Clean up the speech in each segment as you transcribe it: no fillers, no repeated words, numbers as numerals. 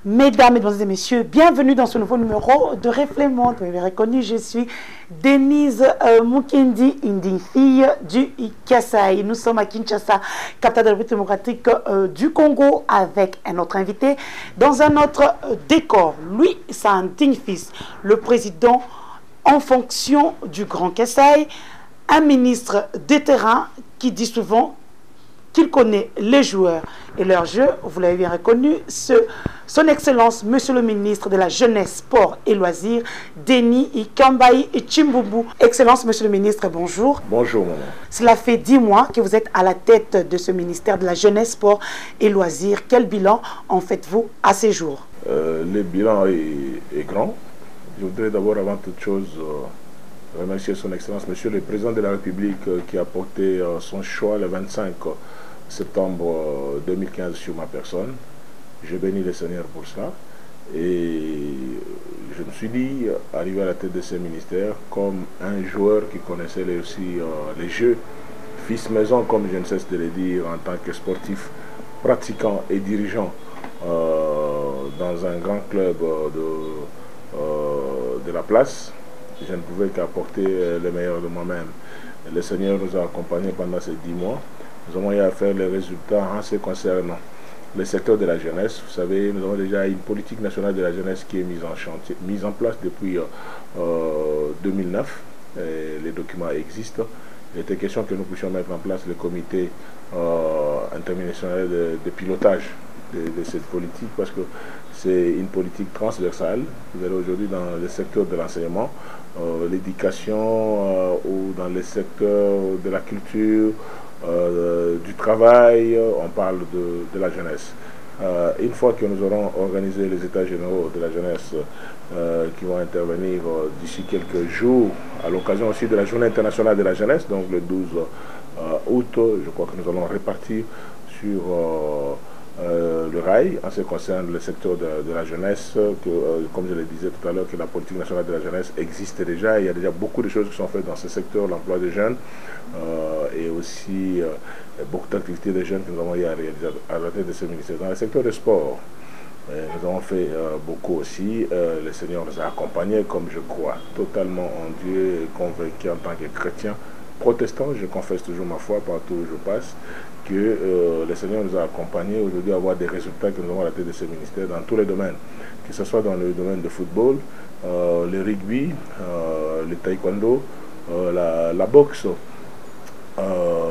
Mesdames, Mesdemoiselles et Messieurs, bienvenue dans ce nouveau numéro de Reflet Monde. Vous m'avez reconnu, je suis Denise Mukendi, une fille du Kasaï. Nous sommes à Kinshasa, capitale de la République démocratique du Congo, avec un autre invité dans un autre décor. Lui, c'est un digne fils, le président en fonction du Grand Kasaï, un ministre de terrain qui dit souvent qu'il connaît les joueurs et leurs jeux. Vous l'avez bien reconnu, son Excellence, Monsieur le ministre de la Jeunesse, Sport et Loisirs, Denis Ikambayi Chimboubu. Excellence, Monsieur le ministre, bonjour. Bonjour, maman. Cela fait 10 mois que vous êtes à la tête de ce ministère de la Jeunesse, Sport et Loisirs. Quel bilan en faites-vous à ces jours? Le bilan est grand. Je voudrais d'abord, avant toute chose, remercier son Excellence, Monsieur le Président de la République, qui a porté son choix le 25 septembre 2015 sur ma personne. Je bénis le Seigneur pour cela. Et je me suis dit, arrivé à la tête de ce ministère, comme un joueur qui connaissait aussi les jeux, fils maison, comme je ne cesse de le dire, en tant que sportif, pratiquant et dirigeant dans un grand club de la place, je ne pouvais qu'apporter le meilleur de moi-même. Le Seigneur nous a accompagnés pendant ces 10 mois. Nous avons eu à faire les résultats en ce qui concerne le secteur de la jeunesse. Vous savez, nous avons déjà une politique nationale de la jeunesse qui est mise en place depuis 2009. Les documents existent. Il était question que nous puissions mettre en place le comité interministériel de pilotage de cette politique, parce que c'est une politique transversale. Vous allez aujourd'hui dans le secteur de l'enseignement, l'éducation ou dans le secteur de la culture, du travail, on parle de la jeunesse. Une fois que nous aurons organisé les états généraux de la jeunesse qui vont intervenir d'ici quelques jours, à l'occasion aussi de la journée internationale de la jeunesse, donc le 12 août, je crois que nous allons répartir sur le rail en ce qui concerne le secteur de la jeunesse, comme je le disais tout à l'heure, que la politique nationale de la jeunesse existe déjà. Il y a déjà beaucoup de choses qui sont faites dans ce secteur, l'emploi des jeunes, et aussi beaucoup d'activités des jeunes que nous avons eu à réaliser à la tête de ce ministère. Dans le secteur des sports, nous avons fait beaucoup aussi. Le Seigneur nous a accompagnés, comme je crois totalement en Dieu, et convaincu en tant que chrétien protestant. Je confesse toujours ma foi partout où je passe, que le Seigneur nous a accompagnés aujourd'hui à avoir des résultats que nous avons à la tête de ce ministère dans tous les domaines, que ce soit dans le domaine de football, le rugby, le taekwondo, la boxe,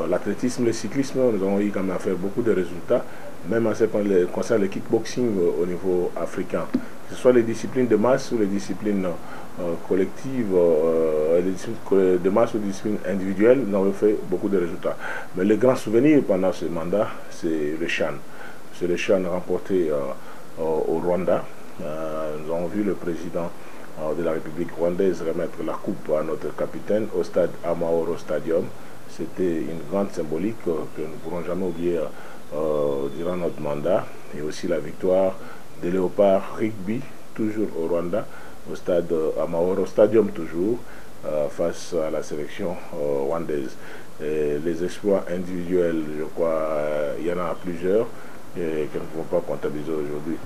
l'athlétisme, le cyclisme. Nous avons eu quand même à faire beaucoup de résultats, même en ce qui concerne le kickboxing au niveau africain, que ce soit les disciplines de masse ou les disciplines collectives, les disciplines de masse ou les disciplines individuelles. Nous avons fait beaucoup de résultats. Mais le grand souvenir pendant ce mandat, c'est le CHAN. C'est le CHAN remporté au Rwanda. Nous avons vu le président de la République rwandaise remettre la coupe à notre capitaine au stade Amahoro Stadium. C'était une grande symbolique que nous ne pourrons jamais oublier durant notre mandat. Et aussi la victoire des Léopards Rugby, toujours au Rwanda, au stade Amahoro Stadium toujours, face à la sélection rwandaise. Et les exploits individuels, je crois, il y en a plusieurs que nous ne pouvons pas comptabiliser aujourd'hui.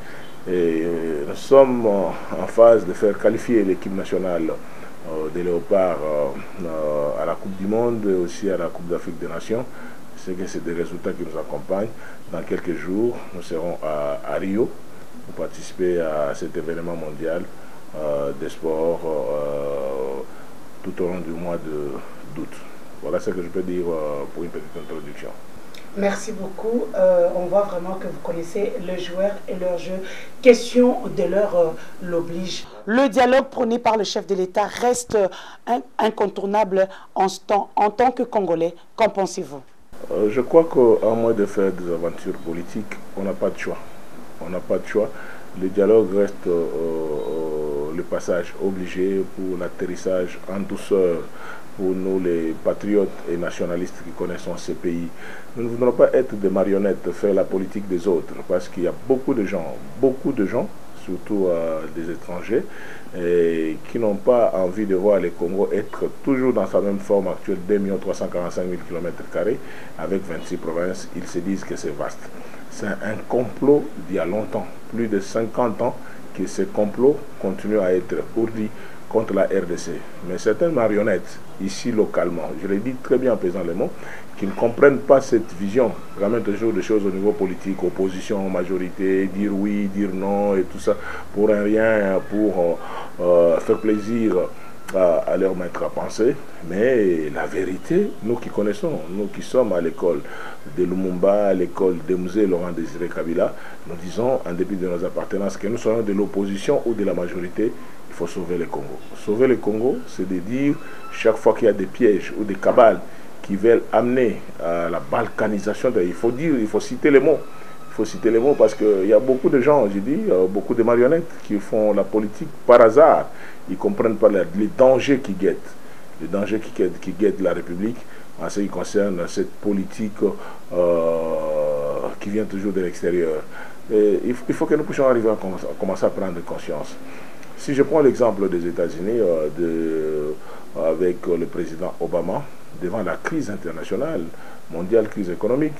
Et nous sommes en phase de faire qualifier l'équipe nationale des Léopards à la Coupe du Monde et aussi à la Coupe d'Afrique des Nations. C'est que c'est des résultats qui nous accompagnent. Dans quelques jours, nous serons à Rio pour participer à cet événement mondial des sports tout au long du mois d'août. Voilà ce que je peux dire pour une petite introduction. Merci beaucoup. On voit vraiment que vous connaissez les joueurs et leur jeu. Question de leur l'oblige. Le dialogue prôné par le chef de l'État reste incontournable en tant que Congolais. Qu'en pensez-vous? Je crois qu'à moins de faire des aventures politiques, on n'a pas de choix. On n'a pas de choix. Le dialogue reste le le passage obligé, pour l'atterrissage en douceur, pour nous les patriotes et nationalistes qui connaissons ces pays. Nous ne voudrons pas être des marionnettes, faire la politique des autres, parce qu'il y a beaucoup de gens, surtout des étrangers, et qui n'ont pas envie de voir les Congo être toujours dans sa même forme actuelle, 2 345 000 km², avec 26 provinces. Ils se disent que c'est vaste. C'est un complot d'il y a longtemps, plus de 50 ans, que ce complot continue à être ourdi contre la RDC. Mais certaines marionnettes, ici localement, je l'ai dit très bien en pesant les mots, qui ne comprennent pas cette vision, ramènent toujours des choses au niveau politique, opposition, majorité, dire oui, dire non, et tout ça, pour un rien, pour faire plaisir à leur maître à penser. Mais la vérité, nous qui connaissons, nous qui sommes à l'école de Lumumba, à l'école de Musée Laurent Désiré Kabila, nous disons, en dépit de nos appartenances, que nous soyons de l'opposition ou de la majorité, il faut sauver le Congo. Sauver le Congo, c'est de dire, chaque fois qu'il y a des pièges ou des cabales qui veulent amener à la balkanisation, il faut dire, il faut citer les mots. Il faut citer les mots parce qu'il y a beaucoup de gens, j'ai dit, beaucoup de marionnettes qui font la politique par hasard. Ils ne comprennent pas les dangers qui guettent. Les dangers qui guettent la République en ce qui concerne cette politique qui vient toujours de l'extérieur. Il faut que nous puissions arriver à commencer à prendre conscience. Si je prends l'exemple des États-Unis, avec le président Obama, devant la crise internationale, mondiale, crise économique,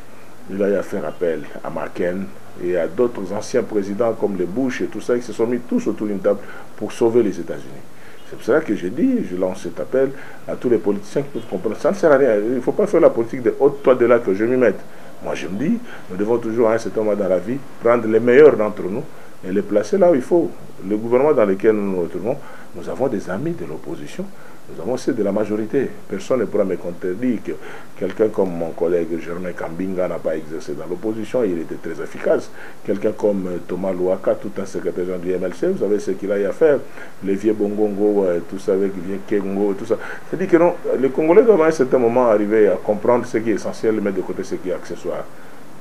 il a fait appel à McCain et à d'autres anciens présidents comme les Bush et tout ça, qui se sont mis tous autour d'une table pour sauver les États-Unis. C'est pour cela que j'ai dit, je lance cet appel à tous les politiciens qui peuvent comprendre. Ça ne sert à rien. Il ne faut pas faire la politique de haute toi de là que je m'y mette. Moi, je me dis, nous devons toujours, à un certain moment dans la vie, prendre les meilleurs d'entre nous et les placer là où il faut. Le gouvernement dans lequel nous nous retrouvons, nous avons des amis de l'opposition, nous avons aussi de la majorité. Personne ne pourra me contredire que quelqu'un comme mon collègue Germain Kambinga n'a pas exercé dans l'opposition, il était très efficace. Quelqu'un comme Thomas Louaka, tout un secrétaire général du MLC, vous savez ce qu'il a eu à faire. Les vieux Bongongo, tout ça avec les vieux Kengo, tout ça. C'est-à-dire que non, les Congolais doivent à un certain moment arriver à comprendre ce qui est essentiel, mettre de côté ce qui est accessoire.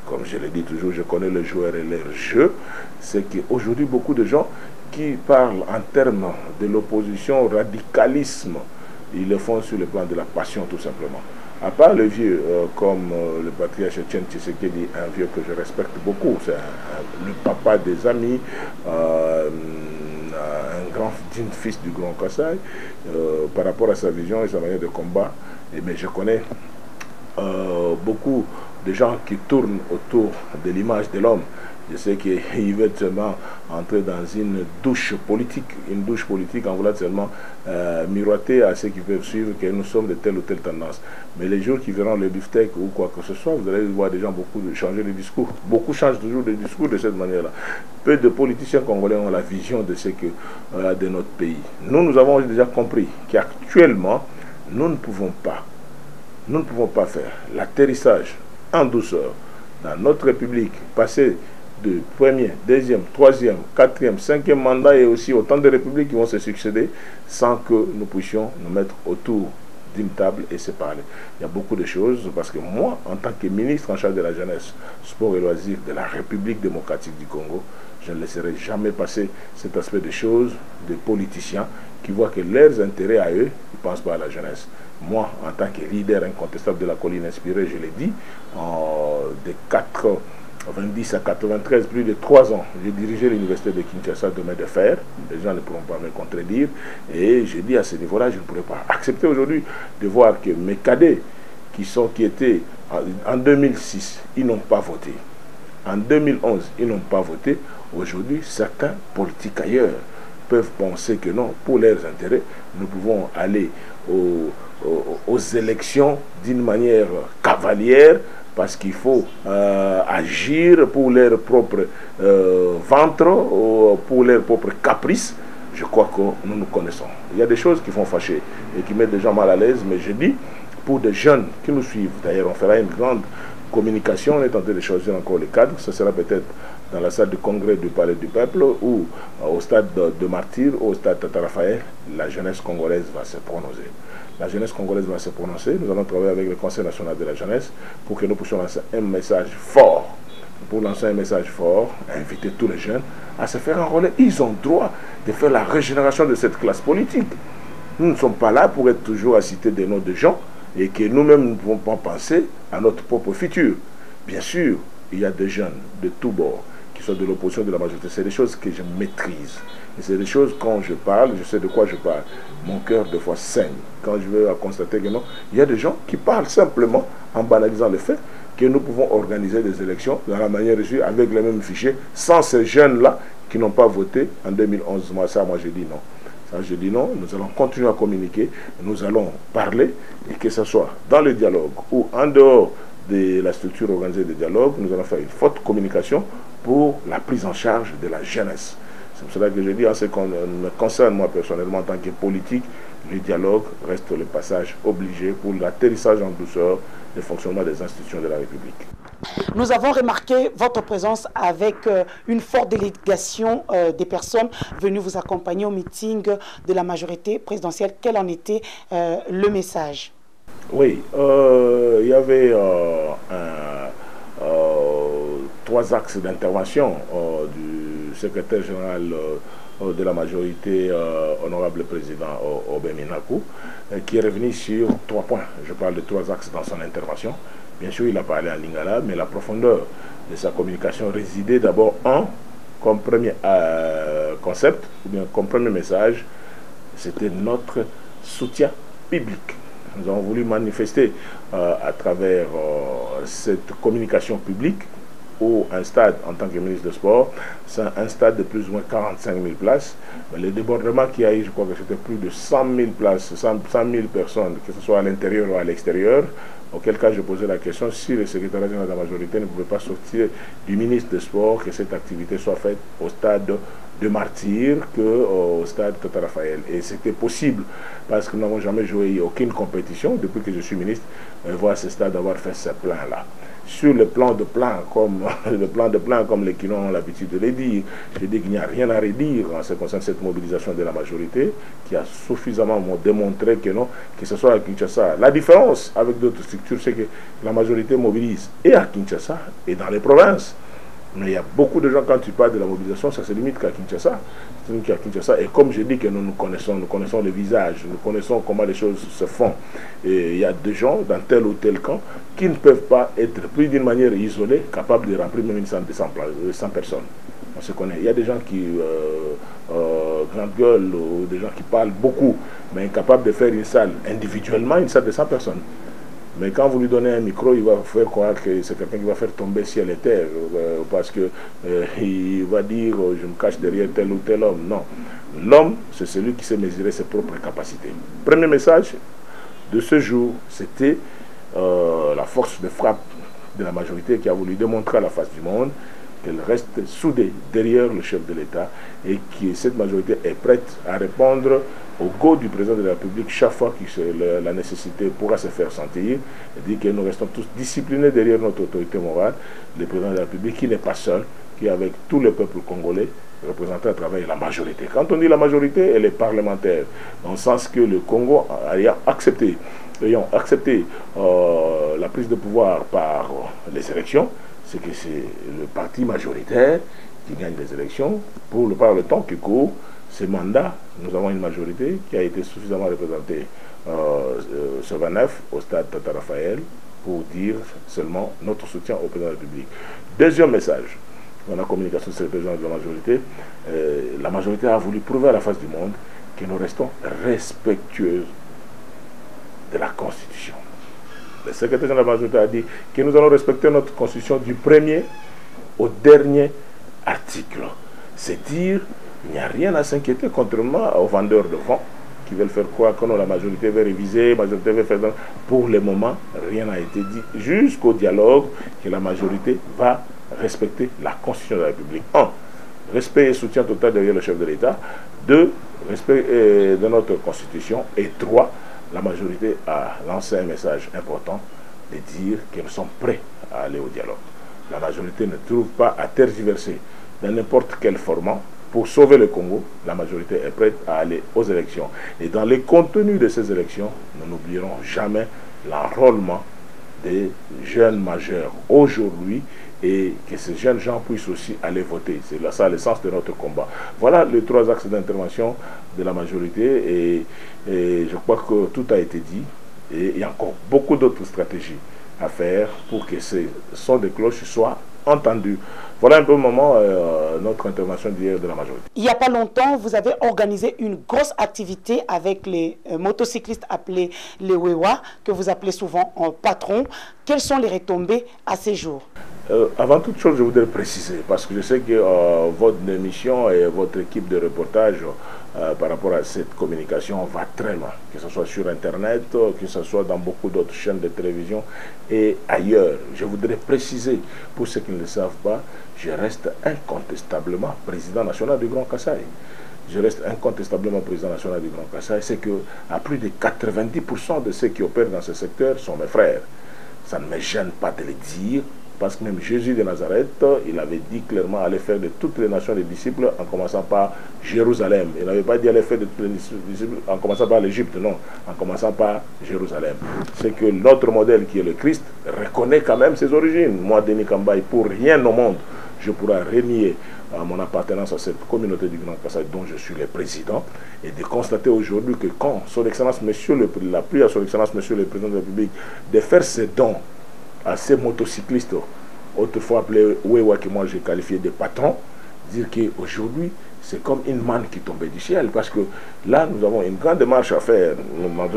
Comme je l'ai dit toujours, je connais le joueur et leur jeu. C'est qu'aujourd'hui, beaucoup de gens qui parlent en termes de l'opposition, radicalisme, ils le font sur le plan de la passion tout simplement. À part le vieux, comme le patriarche Etienne Tshisekedi, un vieux que je respecte beaucoup, c'est le papa des amis, un grand fils du Grand Kassai, par rapport à sa vision et sa manière de combat. Mais je connais beaucoup de gens qui tournent autour de l'image de l'homme. Je sais qu'ils veulent seulement entrer dans une douche politique en voulant seulement miroiter à ceux qui peuvent suivre que nous sommes de telle ou telle tendance. Mais les jours qui verront le beefsteak ou quoi que ce soit, vous allez voir des gens beaucoup changer de discours. Beaucoup changent toujours de discours de cette manière-là. Peu de politiciens congolais ont la vision de ce que de notre pays. Nous avons déjà compris qu'actuellement, nous ne pouvons pas faire l'atterrissage en douceur dans notre République, passer de premier, deuxième, troisième, quatrième, cinquième mandat et aussi autant de républiques qui vont se succéder sans que nous puissions nous mettre autour d'une table et se parler. Il y a beaucoup de choses parce que moi, en tant que ministre en charge de la jeunesse, sport et loisirs de la République démocratique du Congo, je ne laisserai jamais passer cet aspect des choses des politiciens qui voient que leurs intérêts à eux, ils ne pensent pas à la jeunesse. Moi, en tant que leader incontestable de la colline inspirée, je l'ai dit, de 90 à 93, plus de 3 ans, j'ai dirigé l'université de Kinshasa de main de fer. Les gens ne pourront pas me contredire. Et j'ai dit à ce niveau-là, je ne pourrais pas accepter aujourd'hui de voir que mes cadets qui étaient en 2006, ils n'ont pas voté. En 2011, ils n'ont pas voté. Aujourd'hui, certains politiques ailleurs peuvent penser que non, pour leurs intérêts, nous pouvons aller aux élections d'une manière cavalière parce qu'il faut agir pour leur propre ventre, pour leur propre caprice. Je crois que nous connaissons. Il y a des choses qui font fâcher et qui mettent des gens mal à l'aise, mais je dis, pour des jeunes qui nous suivent, d'ailleurs on fera une grande communication, on est en train de choisir encore les cadres, ce sera peut-être dans la salle de congrès du Palais du Peuple ou au stade de Martyr, au stade Tata Raphaël, la jeunesse congolaise va se prononcer. La jeunesse congolaise va se prononcer. Nous allons travailler avec le Conseil national de la jeunesse pour que nous puissions lancer un message fort. Pour lancer un message fort, inviter tous les jeunes à se faire enrôler. Ils ont droit de faire la régénération de cette classe politique. Nous ne sommes pas là pour être toujours à citer des noms de gens et que nous-mêmes ne pouvons pas penser à notre propre futur. Bien sûr, il y a des jeunes de tous bords qui sont de l'opposition de la majorité. C'est des choses que je maîtrise. Et c'est des choses, quand je parle, je sais de quoi je parle. Mon cœur, des fois, saigne. Quand je veux constater que non, il y a des gens qui parlent simplement en banalisant le fait que nous pouvons organiser des élections dans la manière reçue avec les mêmes fichiers, sans ces jeunes-là qui n'ont pas voté en 2011. Moi, je dis non. Ça, je dis non, nous allons continuer à communiquer, nous allons parler, et que ce soit dans le dialogue ou en dehors de la structure organisée de dialogue, nous allons faire une forte communication pour la prise en charge de la jeunesse. C'est pour cela que je dis, en ce qui me concerne moi personnellement en tant que politique, le dialogue reste le passage obligé pour l'atterrissage en douceur du fonctionnement des institutions de la République. Nous avons remarqué votre présence avec une forte délégation des personnes venues vous accompagner au meeting de la majorité présidentielle. Quel en était le message? Oui, il y avait 3 axes d'intervention du secrétaire général de la majorité, honorable président Obeminaku, qui est revenu sur 3 points. Je parle de 3 axes dans son intervention. Bien sûr, il a parlé en lingala, mais la profondeur de sa communication résidait d'abord comme premier concept, ou bien comme premier message, c'était notre soutien public. Nous avons voulu manifester à travers cette communication publique où un stade, en tant que ministre des Sports, c'est un stade de plus ou moins 45 000 places. Mais le débordement qu'il y a eu, je crois que c'était plus de 100 000 places, 100 000 personnes, que ce soit à l'intérieur ou à l'extérieur. Auquel cas, je posais la question si le secrétaire général de la majorité ne pouvait pas sortir du ministre des Sports, que cette activité soit faite au stade de Martyr qu'au stade Tata Raphaël. Et c'était possible, parce que nous n'avons jamais joué aucune compétition, depuis que je suis ministre, voir ce stade avoir fait ce plan-là. Sur le plan de plan, comme les Kinons ont l'habitude de le dire, je dis qu'il n'y a rien à redire en ce qui concerne cette mobilisation de la majorité, qui a suffisamment démontré que non, que ce soit à Kinshasa. La différence avec d'autres structures, c'est que la majorité mobilise et à Kinshasa et dans les provinces. Mais il y a beaucoup de gens, quand tu parles de la mobilisation, ça se limite qu'à Kinshasa. Et comme je dis que nous connaissons les visages, nous connaissons comment les choses se font. Et il y a des gens dans tel ou tel camp qui ne peuvent pas être pris d'une manière isolée, capables de remplir même une 100 personnes. On se connaît. Il y a des gens qui grande gueule, ou des gens qui parlent beaucoup, mais incapables de faire une salle individuellement, une salle de 100 personnes. Mais quand vous lui donnez un micro, il va faire croire que c'est quelqu'un qui va faire tomber ciel et terre, parce que il va dire je me cache derrière tel ou tel homme. Non. L'homme, c'est celui qui sait mesurer ses propres capacités. Premier message de ce jour, c'était la force de frappe de la majorité qui a voulu démontrer à la face du monde qu'elle reste soudée derrière le chef de l'État et que cette majorité est prête à répondre au go du président de la République chaque fois que la nécessité pourra se faire sentir, et dit que nous restons tous disciplinés derrière notre autorité morale, le président de la République qui n'est pas seul, qui est avec tout le peuple congolais, représenté à travers la majorité. Quand on dit la majorité, elle est parlementaire, dans le sens que le Congo ayant accepté la prise de pouvoir par les élections, c'est que c'est le parti majoritaire qui gagne les élections par le temps qui court. Ces mandats, nous avons une majorité qui a été suffisamment représentée ce 29 au stade Tata Raphaël pour dire seulement notre soutien au président de la République. Deuxième message, dans la communication sur le président de la majorité a voulu prouver à la face du monde que nous restons respectueux de la Constitution. Le secrétaire général de la majorité a dit que nous allons respecter notre Constitution du premier au dernier article. C'est dire il n'y a rien à s'inquiéter, contrairement aux vendeurs de fonds qui veulent faire croire que non, la majorité veut réviser, la majorité veut faire... Pour le moment, rien n'a été dit jusqu'au dialogue que la majorité va respecter la Constitution de la République. 1. Respect et soutien total derrière le chef de l'État. 2. Respect de notre Constitution. Et 3. La majorité a lancé un message important de dire que nous sommes prêts à aller au dialogue. La majorité ne trouve pas à tergiverser dans n'importe quel format. Pour sauver le Congo, la majorité est prête à aller aux élections. Et dans les contenus de ces élections, nous n'oublierons jamais l'enrôlement des jeunes majeurs aujourd'hui et que ces jeunes gens puissent aussi aller voter. C'est ça l'essence de notre combat. Voilà les 3 axes d'intervention de la majorité et je crois que tout a été dit et il y a encore beaucoup d'autres stratégies à faire pour que ces sons de cloche soient entendus. Voilà un peu le moment notre intervention d'hier de la majorité. Il n'y a pas longtemps, vous avez organisé une grosse activité avec les motocyclistes appelés les Wewa, que vous appelez souvent en patron. Quelles sont les retombées à ces jours? Avant toute chose, je voudrais préciser, parce que je sais que votre émission et votre équipe de reportage par rapport à cette communication va très loin, que ce soit sur Internet, que ce soit dans beaucoup d'autres chaînes de télévision et ailleurs. Je voudrais préciser, pour ceux qui ne le savent pas, je reste incontestablement président national du Grand Kasaï. Je reste incontestablement président national du Grand Kasaï. C'est que à plus de 90% de ceux qui opèrent dans ce secteur sont mes frères. Ça ne me gêne pas de le dire, parce que même Jésus de Nazareth, il avait dit clairement aller faire de toutes les nations des disciples en commençant par Jérusalem. Il n'avait pas dit aller faire de toutes les disciples en commençant par l'Égypte, non, en commençant par Jérusalem. C'est que notre modèle qui est le Christ reconnaît quand même ses origines. Moi, Denis Kambaye, pour rien au monde, je pourrais renier mon appartenance à cette communauté du Grand Kasaï dont je suis le président et de constater aujourd'hui que quand son Excellence Monsieur la pluie à son Excellence Monsieur le Président de la République de faire ses dons à ces motocyclistes, autrefois appelés Wewa, que moi j'ai qualifié de patrons, dire qu'aujourd'hui c'est comme une manne qui tombait du ciel, parce que là nous avons une grande démarche à faire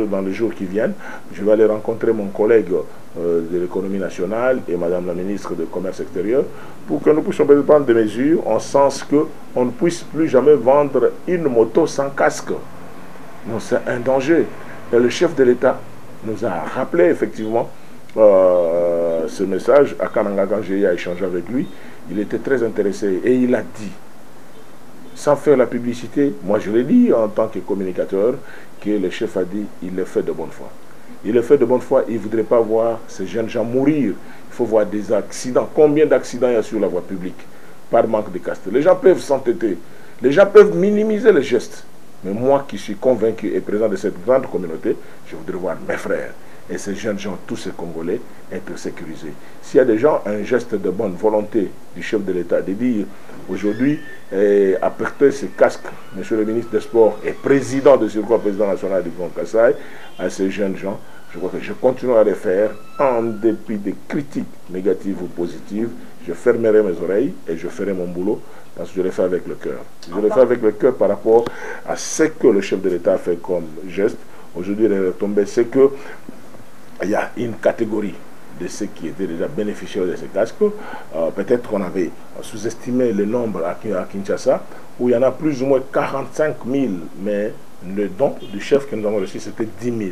dans les jours qui viennent. Je vais aller rencontrer mon collègue de l'économie nationale et madame la ministre du commerce extérieur pour que nous puissions prendre des mesures en sens qu'on ne puisse plus jamais vendre une moto sans casque. Non, c'est un danger. Et le chef de l'État nous a rappelé effectivement ce message à Kananga quand j'ai eu à échanger avec lui. Il était très intéressé et il a dit, sans faire la publicité, moi je l'ai dit en tant que communicateur, que le chef a dit il le fait de bonne foi. Il le fait de bonne foi, il ne voudrait pas voir ces jeunes gens mourir. Il faut voir des accidents. Combien d'accidents il y a sur la voie publique par manque de casque? Les gens peuvent s'entêter, les gens peuvent minimiser les gestes. Mais moi qui suis convaincu et présent de cette grande communauté, je voudrais voir mes frères et ces jeunes gens, tous ces Congolais, être sécurisés. S'il y a des gens, un geste de bonne volonté du chef de l'État de dire aujourd'hui, apporter ce casque, monsieur le ministre des Sports et président de surcroît, président national du Grand Kasaï, à ces jeunes gens, je crois que je continuerai à les faire en dépit des critiques négatives ou positives. Je fermerai mes oreilles et je ferai mon boulot parce que je l'ai fait avec le cœur. Je l'ai fait avec le cœur par rapport à ce que le chef de l'État a fait comme geste. Aujourd'hui, il est retombé, c'est que il y a une catégorie de ceux qui étaient déjà bénéficiaires de ces casques. Peut-être qu'on avait sous-estimé le nombre à Kinshasa, où il y en a plus ou moins 45 000, mais le don du chef que nous avons reçu, c'était 10 000.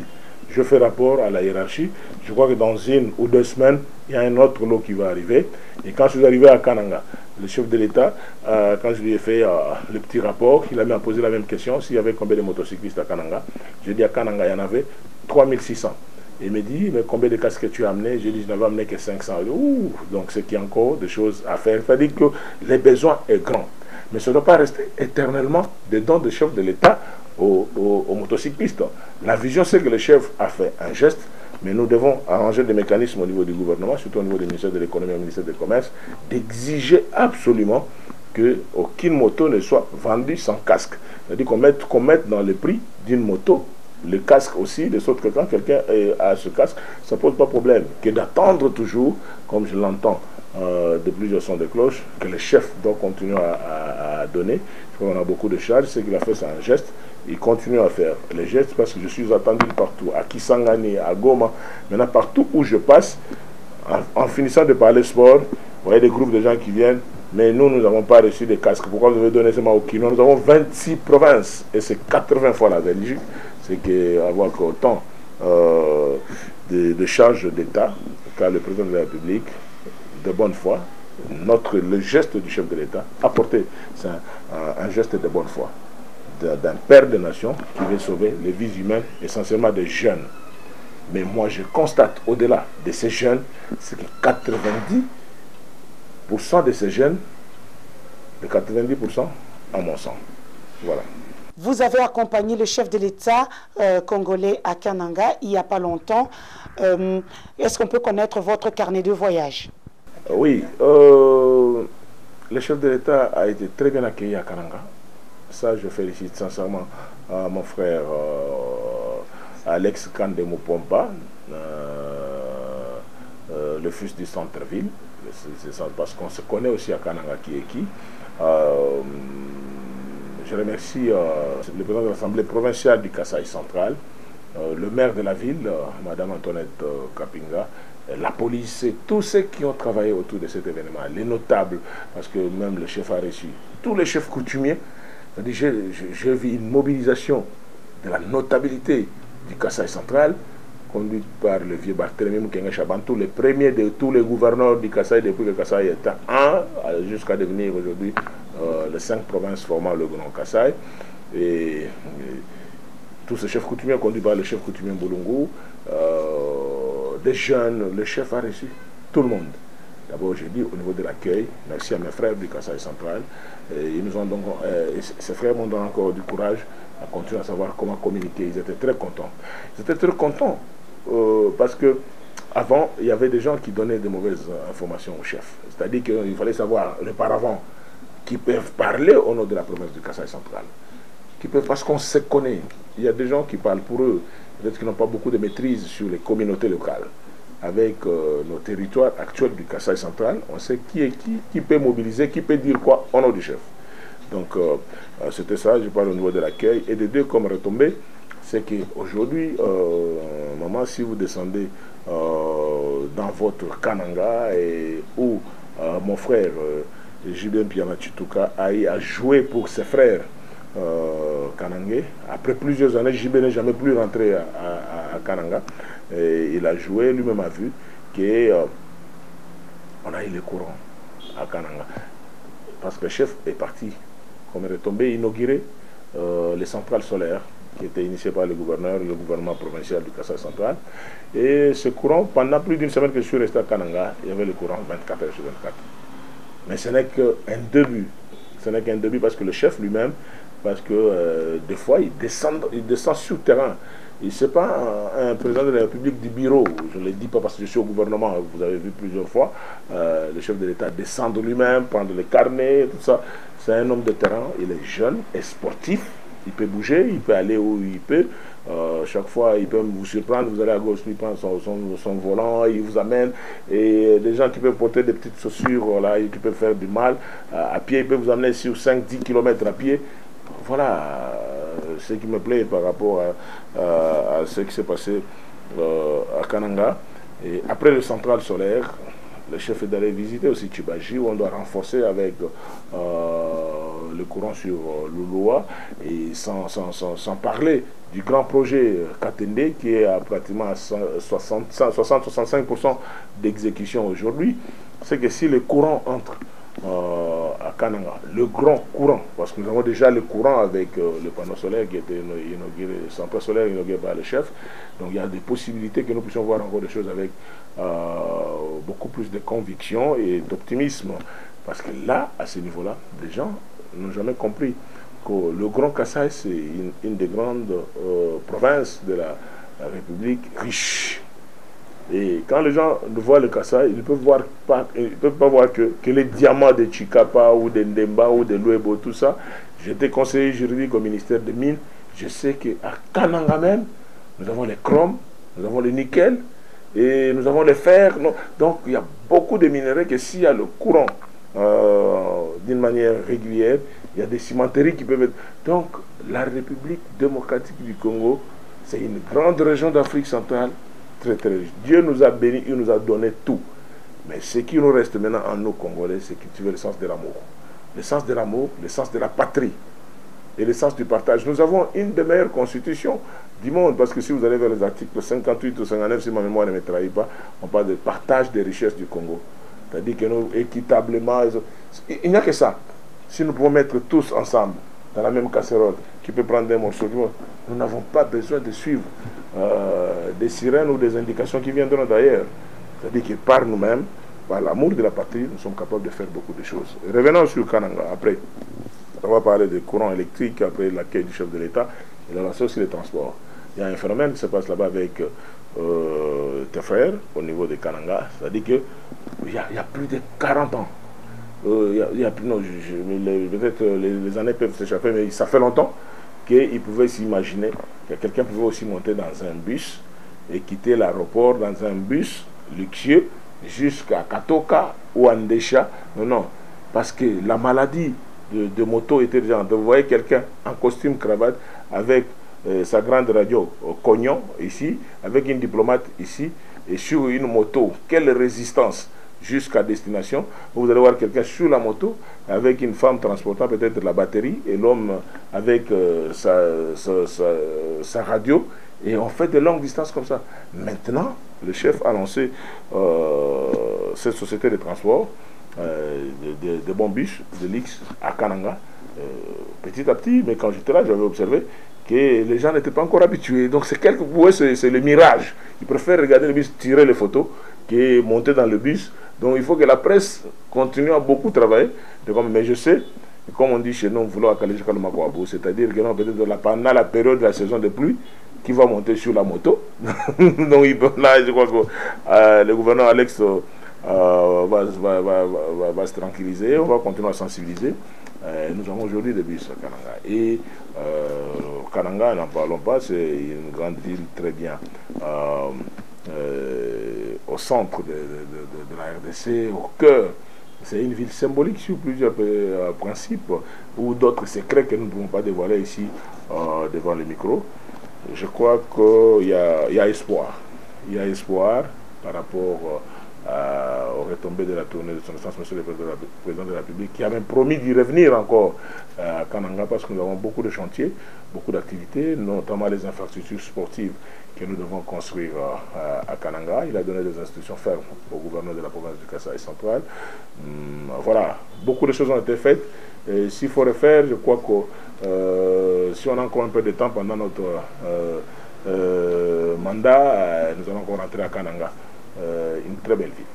Je fais rapport à la hiérarchie. Je crois que dans 1 ou 2 semaines, il y a un autre lot qui va arriver. Et quand je suis arrivé à Kananga, le chef de l'État, quand je lui ai fait le petit rapport, il m'a posé la même question, s'il y avait combien de motocyclistes à Kananga. J'ai dit à Kananga, il y en avait 3600. Il me dit, mais combien de casques tu as amené? J'ai dit, je n'avais amené que 500. Dit, ouh, donc c'est qu'il y a encore des choses à faire. C'est-à-dire que les besoins sont grands. Mais ça ne doit pas rester éternellement des dons de chef de l'État aux motocyclistes. La vision, c'est que le chef a fait un geste, mais nous devons arranger des mécanismes au niveau du gouvernement, surtout au niveau du ministère de l'économie et du ministère du commerce, d'exiger absolument qu'aucune moto ne soit vendue sans casque. C'est-à-dire qu'on mette dans le prix d'une moto le casque aussi, de sorte que quand quelqu'un a ce casque, ça ne pose pas de problème. Que d'attendre toujours, comme je l'entends, de plusieurs sons de cloche, que le chef doit continuer à donner. Je crois qu'on a beaucoup de charges. Ce qu'il a fait, c'est un geste. Il continue à faire les gestes parce que je suis attendu partout, à Kisangani, à Goma. Maintenant, partout où je passe, en finissant de parler sport, vous voyez des groupes de gens qui viennent, mais nous n'avons pas reçu des casques. Pourquoi vous devez donner seulement au Kino? Nous avons 26 provinces et c'est 80 fois la Belgique. C'est qu'avoir autant de charges d'État, car le président de la République, de bonne foi, le geste du chef de l'État, apporter, c'est un geste de bonne foi d'un père de nation qui veut sauver les vies humaines, essentiellement des jeunes. Mais moi, je constate, au-delà de ces jeunes, c'est que 90% de ces jeunes, de 90% à mon sang. Voilà. Vous avez accompagné le chef de l'État congolais à Kananga il n'y a pas longtemps. Est-ce qu'on peut connaître votre carnet de voyage? Oui, le chef de l'État a été très bien accueilli à Kananga. Ça, je félicite sincèrement mon frère Alex Kandemo-Pomba, le fils du centre-ville, parce qu'on se connaît aussi à Kananga qui est qui. Je remercie le président de l'Assemblée provinciale du Kasaï central, le maire de la ville, Madame Antoinette Kapinga, la police et tous ceux qui ont travaillé autour de cet événement, les notables, parce que même le chef a reçu, tous les chefs coutumiers. J'ai vu une mobilisation de la notabilité du Kasaï central, conduite par le vieux Barthélemy Mukenga Chabantou, le premier de tous les gouverneurs du Kasaï depuis que Kasaï était un, jusqu'à devenir aujourd'hui les 5 provinces formant le Grand Kasaï. Et tous ces chefs coutumiers conduits par le chef coutumier Mbulungu, des jeunes, le chef a reçu tout le monde. D'abord, j'ai dit au niveau de l'accueil, merci à mes frères du Kasaï central. Ils nous ont donc, ces frères m'ont donné encore du courage à continuer à savoir comment communiquer. Ils étaient très contents. Ils étaient très contents parce que avant, il y avait des gens qui donnaient de mauvaises informations au chef. C'est-à-dire qu'il fallait savoir le paravent qui peuvent parler au nom de la province du Kasaï central. Qui peuvent, parce qu'on se connaît. Il y a des gens qui parlent pour eux, peut-être qu'ils n'ont pas beaucoup de maîtrise sur les communautés locales. Avec nos territoires actuels du Kasaï central, on sait qui est qui peut mobiliser, qui peut dire quoi au nom du chef. Donc c'était ça, je parle au niveau de l'accueil. Et de deux, comme retombée, c'est qu'aujourd'hui, maman, si vous descendez dans votre Kananga, où mon frère Julien Piamachituka a joué pour ses frères Kanangé, après plusieurs années, JB n'est jamais plus rentré à Kananga. Et il a joué, lui-même a vu qu'on a eu le courant à Kananga. Parce que le chef est parti, comme il est tombé, inaugurer les centrales solaires qui étaient initiées par le gouvernement provincial du Kasaï central. Et ce courant, pendant plus d'une semaine que je suis resté à Kananga, il y avait le courant 24 heures sur 24. Mais ce n'est qu'un début. Ce n'est qu'un début parce que le chef lui-même, parce que des fois, il descend sur le terrain. Ce n'est pas un président de la République du bureau, je ne le dis pas parce que je suis au gouvernement, vous avez vu plusieurs fois, le chef de l'État descendre lui-même, prendre les carnets, tout ça. C'est un homme de terrain, il est jeune et sportif, il peut bouger, il peut aller où il peut. Chaque fois, il peut vous surprendre, vous allez à gauche, il prend son volant, il vous amène. Et des gens qui peuvent porter des petites chaussures, là, qui peuvent faire du mal, à pied, il peut vous amener sur 5-10 km à pied. Voilà ce qui me plaît par rapport à ce qui s'est passé à Kananga. Et après le central solaire, le chef est d'aller visiter aussi Chibaji, où on doit renforcer avec le courant sur Louloa, et sans parler du grand projet Katende qui est à pratiquement 60-65% d'exécution aujourd'hui. C'est que si le courant entre à Kananga, le grand courant, parce que nous avons déjà le courant avec le panneau solaire qui était inauguré, le central solaire inauguré par le chef, donc il y a des possibilités que nous puissions voir encore des choses avec beaucoup plus de conviction et d'optimisme, parce que là, à ce niveau-là, les gens n'ont jamais compris que le Grand Kasaï, c'est une des grandes provinces de la République riche. Et quand les gens voient le Kasaï, ils ne peuvent pas voir que les diamants de Chikapa ou de Ndemba ou de Luebo, tout ça. J'étais conseiller juridique au ministère des Mines. Je sais qu'à Kananga même, nous avons les chromes, nous avons le nickel et nous avons le fer. Donc il y a beaucoup de minerais que s'il y a le courant d'une manière régulière, il y a des cimenteries qui peuvent être... Donc la République démocratique du Congo, c'est une grande région d'Afrique centrale. Très, très riche. Dieu nous a bénis, il nous a donné tout. Mais ce qui nous reste maintenant en nous, Congolais, c'est cultiver le sens de l'amour. Le sens de l'amour, le sens de la patrie et le sens du partage. Nous avons une des meilleures constitutions du monde, parce que si vous allez vers les articles 58 ou 59, si ma mémoire ne me trahit pas, on parle de partage des richesses du Congo. C'est-à-dire que nous, équitablement, il n'y a que ça. Si nous pouvons mettre tous ensemble, dans la même casserole, qui peut prendre un morceau du monde, nous n'avons pas besoin de suivre des sirènes ou des indications qui viendront d'ailleurs. C'est-à-dire que par nous-mêmes, par l'amour de la patrie, nous sommes capables de faire beaucoup de choses. Revenons sur Kananga après. On va parler de courant électrique après l'accueil du chef de l'État. Il a lancé aussi les transports. Il y a un phénomène qui se passe là-bas avec tes frères au niveau de Kananga. C'est-à-dire qu'il y a plus de 40 ans. Peut-être les années peuvent s'échapper, mais ça fait longtemps qu'ils pouvaient s'imaginer que quelqu'un pouvait aussi monter dans un bus et quitter l'aéroport dans un bus luxueux jusqu'à Katoka ou Andesha. Non, non, parce que la maladie de moto était déjà... Vous voyez quelqu'un en costume cravate avec sa grande radio Cognon ici, avec une diplomate ici, et sur une moto, quelle résistance jusqu'à destination. Vous allez voir quelqu'un sur la moto avec une femme transportant peut-être la batterie et l'homme avec sa radio, et on fait de longues distances comme ça. Maintenant, le chef a lancé cette société de transport de bons bus de l'X à Kananga, petit à petit, mais quand j'étais là, j'avais observé que les gens n'étaient pas encore habitués. Donc c'est le mirage. Ils préfèrent regarder le bus, tirer les photos, que monter dans le bus. Donc il faut que la presse continue à beaucoup travailler. Mais je sais, comme on dit chez nous, c'est-à-dire que pendant la période de la saison de pluie, qui va monter sur la moto. Donc là, je crois que le gouverneur Alex va se tranquilliser, on va continuer à sensibiliser. Nous avons aujourd'hui des bus à Kananga. Et Kananga, n'en parlons pas, c'est une grande ville très bien au centre de la RDC, au cœur. C'est une ville symbolique sur plusieurs principes, ou d'autres secrets que nous ne pouvons pas dévoiler ici devant le micro. Je crois qu'il y a espoir. Il y a espoir par rapport aux retombées de la tournée de son Excellence, Monsieur le Président de la République, qui a même promis d'y revenir encore à Kananga, parce que nous avons beaucoup de chantiers, beaucoup d'activités, notamment les infrastructures sportives que nous devons construire à Kananga. Il a donné des instructions fermes au gouverneur de la province du Kasaï central. Voilà, beaucoup de choses ont été faites. S'il faut refaire, je crois que si on a encore un peu de temps pendant notre mandat, nous allons encore rentrer à Kananga. Une très belle ville.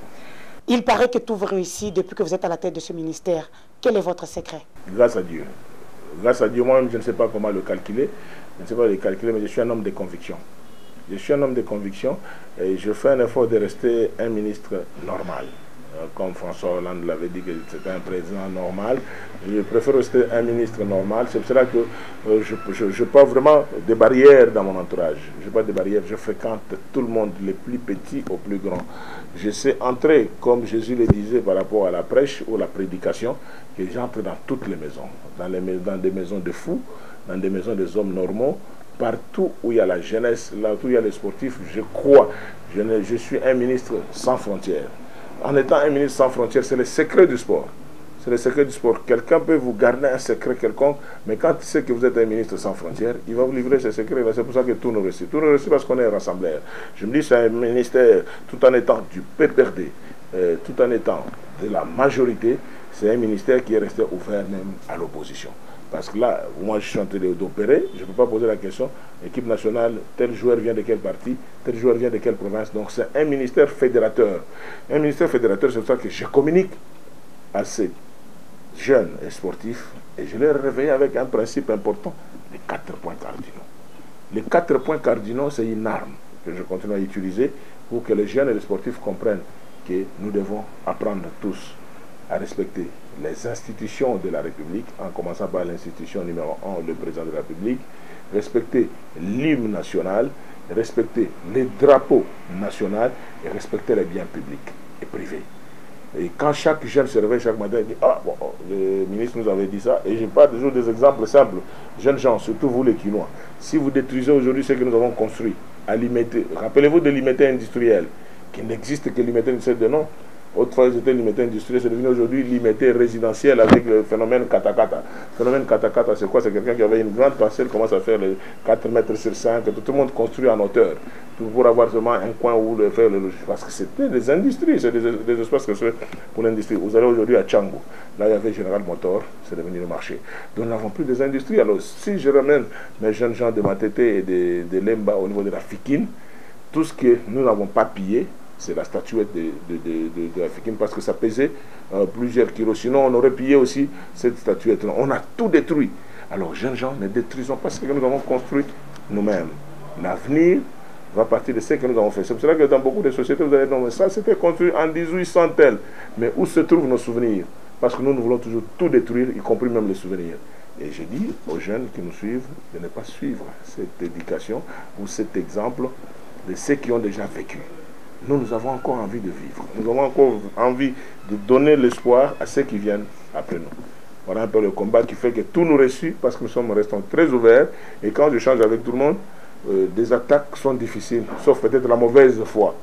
Il paraît que tout vous réussit depuis que vous êtes à la tête de ce ministère. Quel est votre secret? Grâce à Dieu. Grâce à Dieu, moi-même, je ne sais pas comment le calculer. Je ne sais pas le calculer, mais je suis un homme de conviction. Je suis un homme de conviction et je fais un effort de rester un ministre normal. Comme François Hollande l'avait dit que c'était un président normal, je préfère rester un ministre normal. C'est pour cela que je n'ai pas vraiment de barrières dans mon entourage. Je n'ai pas de barrières, je fréquente tout le monde, les plus petits aux plus grands. Je sais entrer, comme Jésus le disait par rapport à la prêche ou la prédication, que j'entre dans toutes les maisons, dans des maisons de fous, dans des maisons des hommes normaux, partout où il y a la jeunesse, là où il y a les sportifs, je crois. Je suis un ministre sans frontières. En étant un ministre sans frontières, c'est le secret du sport. C'est le secret du sport. Quelqu'un peut vous garder un secret quelconque, mais quand il sait que vous êtes un ministre sans frontières, il va vous livrer ses secrets. C'est pour ça que tout nous réussit. Tout nous réussit parce qu'on est rassembleur. Je me dis, c'est un ministère, tout en étant du PPRD, tout en étant de la majorité, c'est un ministère qui est resté ouvert même à l'opposition. Parce que là, moi je suis en train d'opérer, je ne peux pas poser la question, équipe nationale, tel joueur vient de quel parti, tel joueur vient de quelle province. Donc c'est un ministère fédérateur. Un ministère fédérateur, c'est pour ça que je communique à ces jeunes et sportifs, et je les réveille avec un principe important, les 4 points cardinaux. Les 4 points cardinaux, c'est une arme que je continue à utiliser pour que les jeunes et les sportifs comprennent que nous devons apprendre tous à respecter les institutions de la République, en commençant par l'institution numéro 1, le président de la République, respecter l'hymne national, respecter les drapeaux nationaux et respecter les biens publics et privés. Et quand chaque jeune se réveille chaque matin, il dit « Ah, bon, le ministre nous avait dit ça », et je parle toujours des exemples simples. Jeunes gens, surtout vous les Quinois, si vous détruisez aujourd'hui ce que nous avons construit, à Limete, rappelez-vous de Limete industriel, qui n'existe que Limete industriel de nom. Autrefois, c'était limité industriel, c'est devenu aujourd'hui limité résidentiel avec le phénomène katakata. Le phénomène katakata, c'est quoi? C'est quelqu'un qui avait une grande parcelle, commence à faire les 4 mètres sur 5, tout le monde construit en hauteur, pour avoir seulement un coin où faire le logis. Parce que c'était des industries, c'est des espaces que pour l'industrie. Vous allez aujourd'hui à Tchangou, là il y avait General Motors, c'est devenu le marché. Donc nous n'avons plus des industries. Alors si je ramène mes jeunes gens de Matete et de Lemba au niveau de la Fikine, tout ce que nous n'avons pas pillé, c'est la statuette de Rafiki parce que ça pesait plusieurs kilos. Sinon, on aurait pillé aussi cette statuette-là. On a tout détruit. Alors, jeunes gens, ne détruisons pas ce que nous avons construit nous-mêmes. L'avenir va partir de ce que nous avons fait. C'est pour cela que dans beaucoup de sociétés, vous allez dire, mais ça c'était construit en 1800 tel. Mais où se trouvent nos souvenirs? Parce que nous voulons toujours tout détruire, y compris même les souvenirs. Et je dis aux jeunes qui nous suivent de ne pas suivre cette éducation ou cet exemple de ceux qui ont déjà vécu. Nous avons encore envie de vivre. Nous avons encore envie de donner l'espoir à ceux qui viennent après nous. Voilà un peu le combat qui fait que tout nous réussit parce que nous restons très ouverts. Et quand je change avec tout le monde, des attaques sont difficiles, sauf peut-être la mauvaise foi.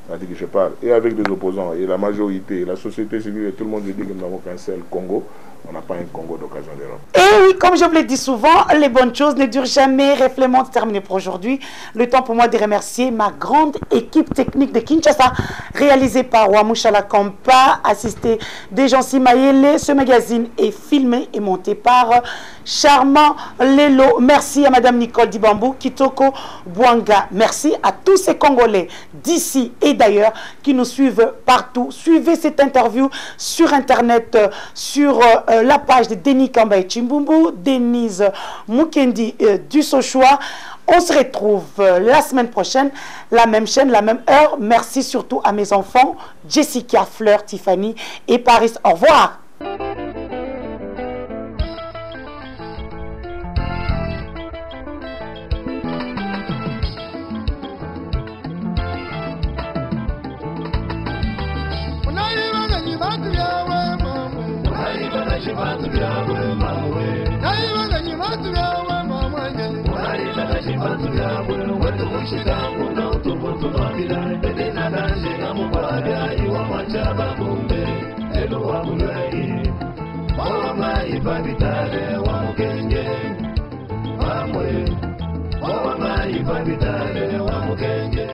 C'est-à-dire que je parle et avec les opposants, et la majorité, et la société civile, et tout le monde dit que nous n'avons qu'un seul Congo. On n'a pas un Congo d'occasion d'Europe. Et oui, comme je vous l'ai dit souvent, les bonnes choses ne durent jamais. Reflet-Monde terminé pour aujourd'hui. Le temps pour moi de remercier ma grande équipe technique de Kinshasa, réalisée par Wamouchala Kampa, assisté de Jean-Si Mayele. Ce magazine est filmé et monté par Charmant Lelo. Merci à Madame Nicole Dibambou, Kitoko Bouanga. Merci à tous ces Congolais d'ici et d'ailleurs qui nous suivent partout. Suivez cette interview sur Internet, sur la page de Denis Kamba et Chimbumbu, Denise Mukendi du Sochoa. On se retrouve la semaine prochaine, la même chaîne, la même heure. Merci surtout à mes enfants, Jessica, Fleur, Tiffany et Paris. Au revoir.